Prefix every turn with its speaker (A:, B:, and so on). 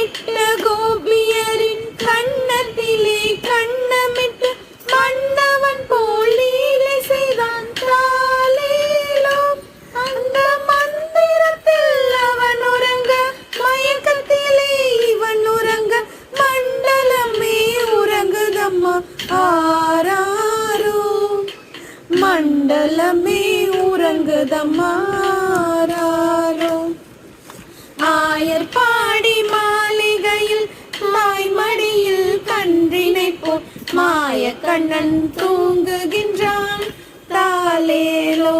A: கண்ணிட்ட கோபியரின் கண்ணத்திலே கண்ணமிட்டு மன்னவன் போல் லீலை செய்தான் தாலேலோ. அந்த மந்திரத்தில் அவன் உறங்க, மயக்கத்திலே இவன் உறங்க, மண்டலமே உறங்குதம்மா ஆராரோ. மண்டலமே உறங்குதம்மா ஆராரோ. ஆயர் பாடி மாளிகையில் மாய்மடியில் கன்றினை போல் மாய கண்ணன் தூங்குகின்றான் தாலேலோ.